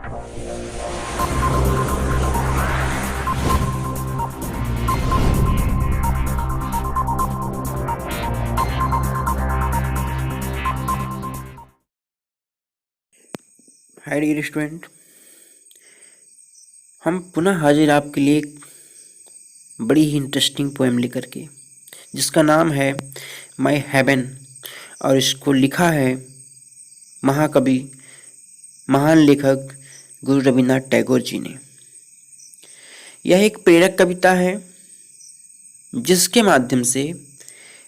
Hi dear student, हम पुनः हाजिर आपके लिए एक बड़ी ही इंटरेस्टिंग पोएम लेकर के, जिसका नाम है माय हेवन, और इसको लिखा है महाकवि, महान लेखक गुरु रविन्द्रनाथ टैगोर जी ने। यह एक प्रेरक कविता है जिसके माध्यम से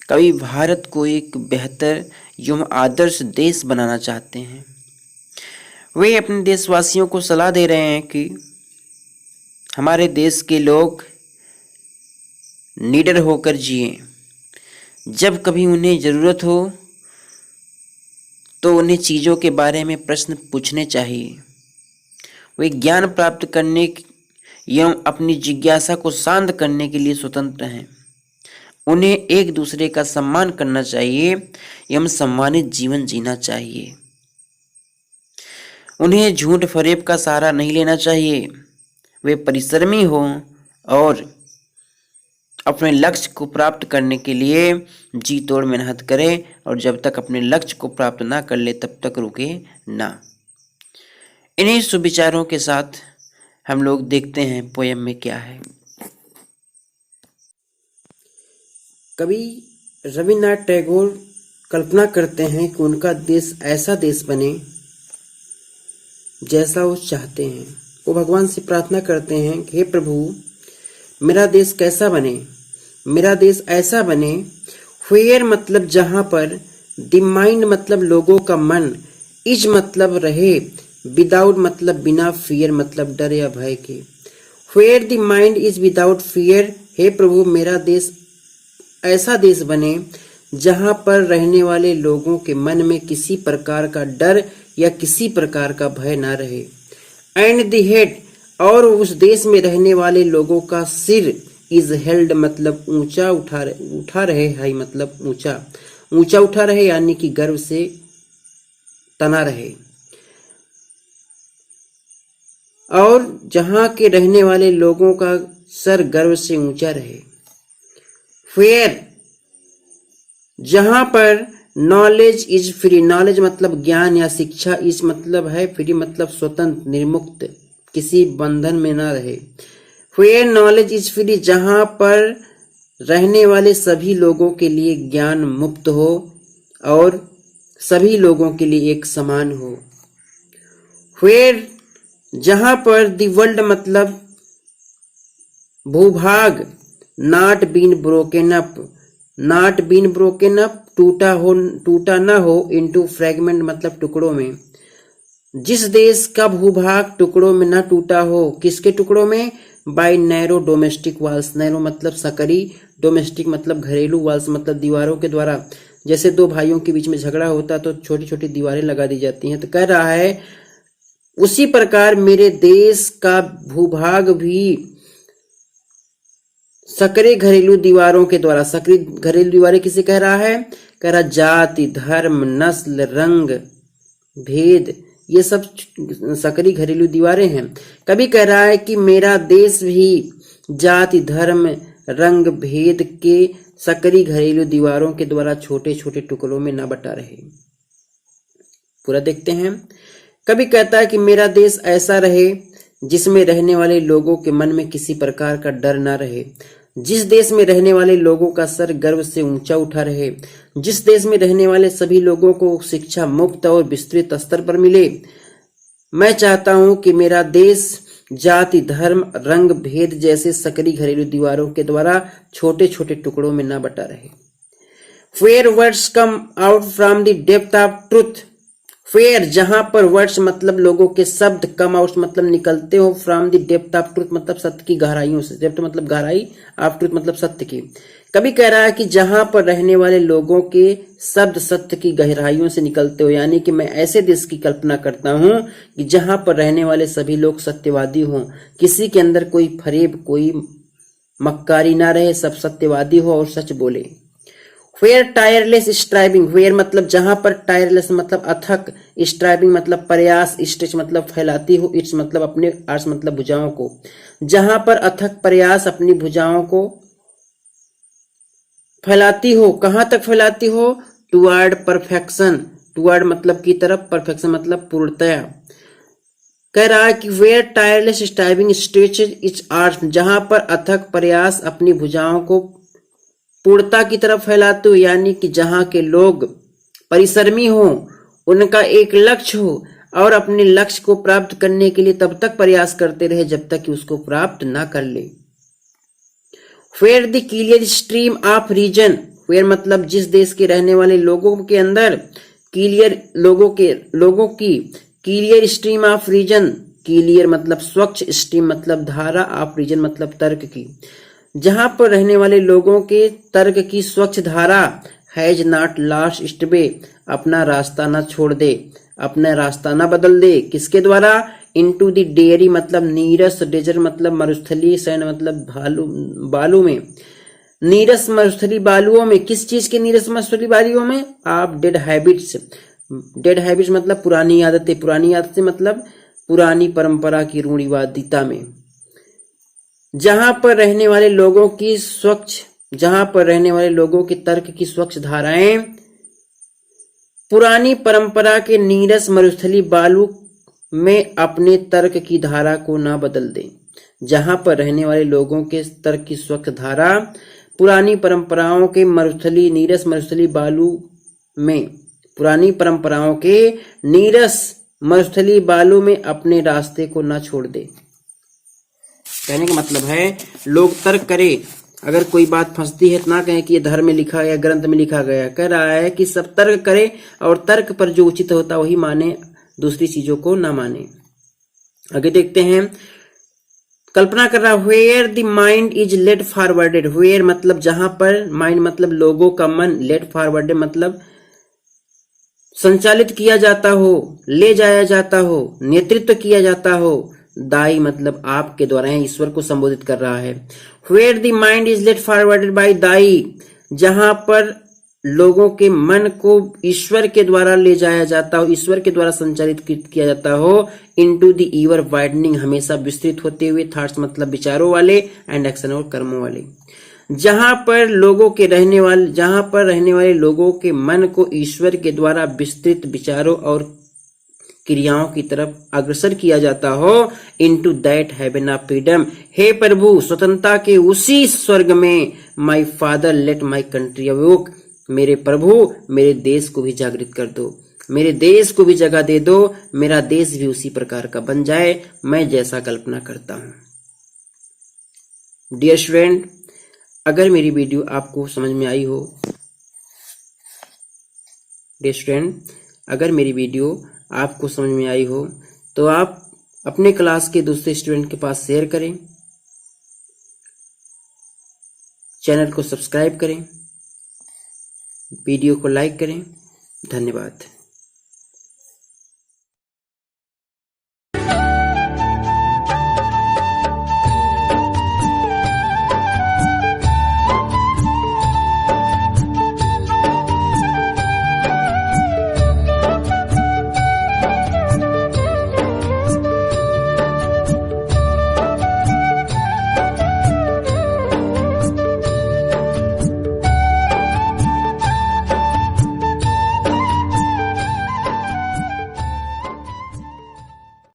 कवि भारत को एक बेहतर एवं आदर्श देश बनाना चाहते हैं। वे अपने देशवासियों को सलाह दे रहे हैं कि हमारे देश के लोग निडर होकर जिएं। जब कभी उन्हें ज़रूरत हो तो उन्हें चीज़ों के बारे में प्रश्न पूछने चाहिए। वे ज्ञान प्राप्त करने एवं अपनी जिज्ञासा को शांत करने के लिए स्वतंत्र हैं। उन्हें एक दूसरे का सम्मान करना चाहिए एवं सम्मानित जीवन जीना चाहिए। उन्हें झूठ फरेब का सहारा नहीं लेना चाहिए। वे परिश्रमी हों और अपने लक्ष्य को प्राप्त करने के लिए जी तोड़ मेहनत करें, और जब तक अपने लक्ष्य को प्राप्त ना कर ले तब तक रुके ना। इन्हीं सुविचारों के साथ हम लोग देखते हैं पोयम में क्या है। कवि रविन्द्रनाथ टैगोर कल्पना करते हैं कि उनका देश ऐसा देश बने जैसा वो चाहते हैं। वो भगवान से प्रार्थना करते हैं कि हे प्रभु, मेरा देश कैसा बने, मेरा देश ऐसा बने वेयर मतलब जहाँ पर, द माइंड मतलब लोगों का मन, इज मतलब रहे, विदाउट मतलब बिना, फियर मतलब डर या भय के। Where the mind is without fear, हे प्रभु मेरा देश ऐसा देश बने जहाँ पर रहने वाले लोगों के मन में किसी प्रकार का डर या किसी प्रकार का भय ना रहे। एंड द हेड, और उस देश में रहने वाले लोगों का सिर इज हेल्ड मतलब ऊंचा उठा रहे, हाई मतलब ऊंचा उठा रहे, यानी कि गर्व से तना रहे। और जहां के रहने वाले लोगों का सर गर्व से ऊंचा रहे। फेयर, जहां पर नॉलेज इज फ्री, नॉलेज मतलब ज्ञान या शिक्षा, इज मतलब है फ्री मतलब स्वतंत्र, निर्मुक्त, किसी बंधन में ना रहे। वेयर नॉलेज इज फ्री, जहां पर रहने वाले सभी लोगों के लिए ज्ञान मुक्त हो और सभी लोगों के लिए एक समान हो। वेयर, जहां पर द वर्ल्ड मतलब भूभाग, not been broken up, not been broken up टूटा ना हो, इनटू फ्रैगमेंट मतलब टुकड़ों में। जिस देश का भूभाग टुकड़ों में न टूटा हो, किसके टुकड़ों में, by narrow domestic walls, narrow मतलब सकरी, डोमेस्टिक मतलब घरेलू, वॉल्स मतलब दीवारों के द्वारा। जैसे दो भाइयों के बीच में झगड़ा होता तो छोटी छोटी दीवारें लगा दी जाती हैं। तो कह रहा है उसी प्रकार मेरे देश का भूभाग भी सकरे घरेलू दीवारों के द्वारा, सकरी घरेलू दीवारें किसे कह रहा है, कह रहा जाति, धर्म, नस्ल, रंग, भेद, ये सब सकरी घरेलू दीवारें हैं। कभी कह रहा है कि मेरा देश भी जाति, धर्म, रंग, भेद के सकरी घरेलू दीवारों के द्वारा छोटे छोटे टुकड़ों में न बटा रहे। पूरा देखते हैं। कभी कहता है कि मेरा देश ऐसा रहे जिसमें रहने वाले लोगों के मन में किसी प्रकार का डर ना रहे, जिस देश में रहने वाले लोगों का सर गर्व से ऊंचा उठा रहे, जिस देश में रहने वाले सभी लोगों को शिक्षा मुक्त और विस्तृत स्तर पर मिले। मैं चाहता हूं कि मेरा देश जाति, धर्म, रंग, भेद जैसे सकरी घरेलू दीवारों के द्वारा छोटे छोटे टुकड़ों में न बटा रहे। Fair words come out from the depth of truth, fair जहां पर वर्ड्स मतलब लोगों के शब्द, कम आउट मतलब निकलते हो, from the depth of truth मतलब सत्य की गहराइयों से, डेप्थ मतलब गहराई, ऑफ ट्रूथ मतलब सत्य की। कभी कह रहा है कि जहां पर रहने वाले लोगों के शब्द सत्य की गहराइयों से निकलते हो, यानी कि मैं ऐसे देश की कल्पना करता हूं कि जहां पर रहने वाले सभी लोग सत्यवादी हों, किसी के अंदर कोई फरेब, कोई मक्कारी ना रहे, सब सत्यवादी हो और सच बोले। वेयर टायरलेस स्ट्राइविंग, वेयर मतलब जहां पर टायरलेस मतलब अथक स्ट्राइविंग मतलब प्रयास, स्ट्रेच मतलब फैलाती हो, इट्स मतलब अपने, आर्स मतलब भुजाओं को। जहां पर अथक प्रयास अपनी भुजाओं को फैलाती हो, कहां तक फैलाती हो? टुवर्ड परफेक्शन, टुवर्ड मतलब की तरफ, परफेक्शन मतलब पूर्णतया। कह रहा है कि where tireless striving stretches its arms, जहां पर अथक प्रयास अपनी भुजाओं को पूर्णता की तरफ फैलाते हो, यानी कि जहां के लोग परिश्रमी हो, उनका एक लक्ष्य हो और अपने लक्ष्य को प्राप्त करने के लिए तब तक प्रयास करते रहे जब तक कि उसको प्राप्त ना कर ले। Where the clear stream of reason, where मतलब जिस देश के रहने वाले लोगों के अंदर, क्लियर लोगों की clear stream of reason, clear मतलब स्वच्छ, स्ट्रीम मतलब धारा, ऑफ रीजन मतलब तर्क की, जहां पर रहने वाले लोगों के तर्क की स्वच्छ धारा, हैज नॉट लॉस्ट इट्स वे, अपना रास्ता न छोड़ दे, अपना रास्ता न बदल दे, किसके द्वारा? इनटू द डेयरी मतलब नीरस, डेजर मतलब मरुस्थली, सैंड मतलब बालू में, नीरस मरुस्थली बालुओं में, किस चीज के नीरस मरुस्थली बालुओं में? आप डेड हैबिट्स, डेड हैबिट्स मतलब पुरानी आदतें, पुरानी आदतें मतलब पुरानी परंपरा की रूढ़िवादिता में, जहां पर रहने वाले लोगों की स्वच्छ, जहां पर रहने वाले लोगों के तर्क की स्वच्छ धाराएं पुरानी परंपरा के नीरस मरुस्थली बालू में अपने तर्क की धारा को न बदल दें, जहां पर रहने वाले लोगों के तर्क की स्वच्छ धारा पुरानी परंपराओं के मरुस्थली, नीरस मरुस्थली बालू में, पुरानी परंपराओं के नीरस मरुस्थली बालू में अपने रास्ते को न छोड़ दे। कहने का मतलब है लोग तर्क करे, अगर कोई बात फंसती है तो ना कहें कि ये धर्म में लिखा या ग्रंथ में लिखा गया। कह रहा है कि सब तर्क करे और तर्क पर जो उचित होता वही माने, दूसरी चीजों को ना माने। आगे देखते हैं, कल्पना कर रहा, where the mind is led forwarded, where मतलब जहां पर, माइंड मतलब लोगों का मन, लेट फॉरवर्डेड मतलब संचालित किया जाता हो, ले जाया जाता हो, नेतृत्व किया जाता हो, दाई मतलब आपके द्वारा, है ईश्वर को संबोधित कर रहा है। Where the mind is led forwarded by thy, जहां पर लोगों के मन को ईश्वर के द्वारा ले जाया जाता हो, ईश्वर के द्वारा संचालित किया जाता हो, इनटू द ईवर वाइडनिंग हमेशा विस्तृत होते हुए, थॉट्स मतलब विचारों वाले, एंड एक्शन और कर्मों वाले, जहां पर रहने वाले लोगों के मन को ईश्वर के द्वारा विस्तृत विचारों और क्रियाओं की तरफ अग्रसर किया जाता हो, into that heaven of freedom, हे प्रभु स्वतंत्रता के उसी स्वर्ग में, my father let my country awake, मेरे प्रभु मेरे देश को भी जागृत कर दो, मेरे देश को भी जगह दे दो, मेरा देश भी उसी प्रकार का बन जाए मैं जैसा कल्पना करता हूं। डियर स्टूडेंट, अगर मेरी वीडियो आपको समझ में आई हो, डियर स्टूडेंट अगर मेरी वीडियो आपको समझ में आई हो तो आप अपने क्लास के दूसरे स्टूडेंट के पास शेयर करें, चैनल को सब्सक्राइब करें, वीडियो को लाइक करें। धन्यवाद।